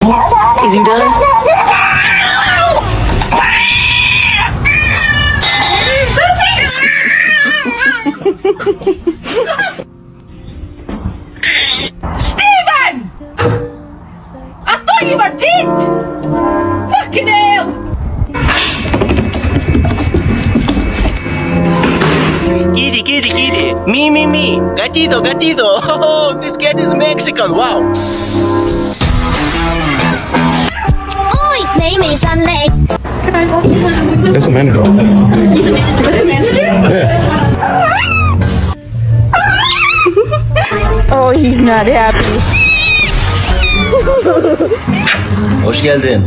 Is he done? Steven! I thought you were dead! Fucking hell! Kitty, kitty, kitty. Me. Gatito, gatito. Oh, this cat is Mexican. Wow. Ôi,你未順利。 That's a manager. He's a manager? Oh, he's not happy. Hoş geldin.